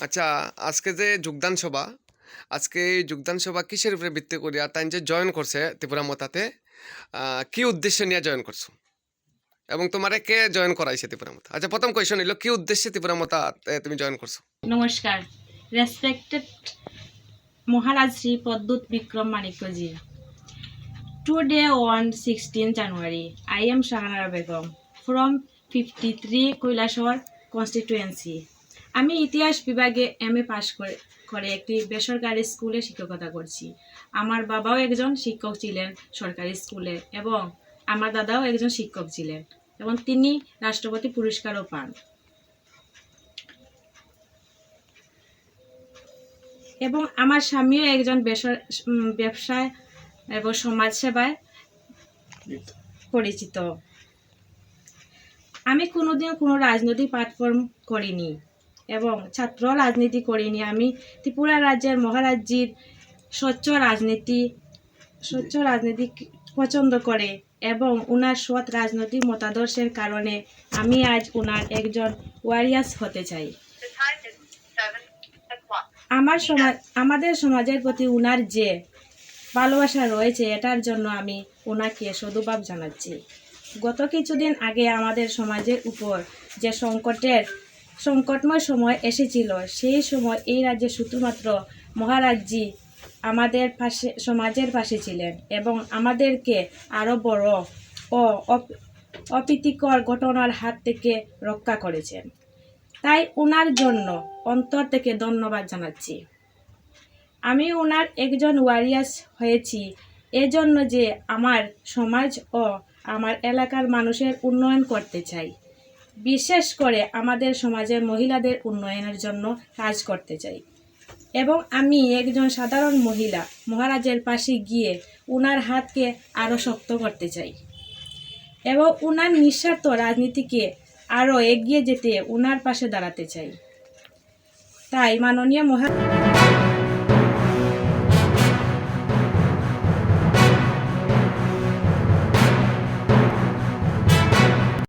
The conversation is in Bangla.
আচ্ছা, আজকে যে যোগদান সভা, আজকে এই যোগদান সভা কিসের উপরে ভিত্তি করিয়া তাই যে জয়েন করছে ত্রিপুরা মতাতে, কি উদ্দেশ্য নিয়ে জয়েন করছো এবং তোমারে কে জয়েন করাইছে ত্রিপুরা মতা? আচ্ছা, প্রথম কোয়েশ্চন হইল কি উদ্দেশ্যে ত্রিপুরা মতা তুমি জয়েন করছো? নমস্কার, respected Maharaj Sri Paddut Vikram Manikji. Today on 16 January, I am Sahana Begam from 53 Khwlai constituency. আমি ইতিহাস বিভাগে এমএ পাশ করে একটি বেসরকারি স্কুলে শিক্ষকতা করছি। আমার বাবাও একজন শিক্ষক ছিলেন সরকারি স্কুলে এবং আমার দাদাও একজন শিক্ষক ছিলেন এবং তিনি রাষ্ট্রপতি পুরস্কারও পান। এবং আমার স্বামীও একজন ব্যবসায় এবং সমাজসেবায় পরিচিত। আমি কোনোদিন কোনো রাজনৈতিক প্ল্যাটফর্ম করিনি এবং ছাত্র রাজনীতি করিনি। আমি ত্রিপুরা রাজ্যের মহারাজ্যের স্বচ্ছ রাজনীতি পছন্দ করে এবং ওনার সৎ রাজনৈতিক মতাদর্শের কারণে আমি আজ ওনার একজন ওয়ারিয়ার্স হতে চাই। আমাদের সমাজের প্রতি ওনার যে ভালোবাসা রয়েছে, এটার জন্য আমি ওনাকে সাধুবাদ জানাচ্ছি। গত কিছুদিন আগে আমাদের সমাজের উপর যে সংকটময় সময় এসেছিল, সেই সময় এই রাজ্যে শুধুমাত্র মহারাজজি আমাদের সমাজের পাশে ছিলেন এবং আমাদেরকে আরও বড় ও অপ্রীতিকর ঘটনার হাত থেকে রক্ষা করেছেন। তাই ওনার জন্য অন্তর থেকে ধন্যবাদ জানাচ্ছি। আমি ওনার একজন ওয়ারিয়ার্স হয়েছি এজন্য যে আমার সমাজ ও আমার এলাকার মানুষের উন্নয়ন করতে চাই, বিশেষ করে আমাদের সমাজের মহিলাদের উন্নয়নের জন্য কাজ করতে চাই এবং আমি একজন সাধারণ মহিলা মহারাজের পাশে গিয়ে ওনার হাতকে আরও শক্ত করতে চাই এবং ওনার নিঃস্বার্থ রাজনীতিকে আরও এগিয়ে যেতে ওনার পাশে দাঁড়াতে চাই। তাই মাননীয়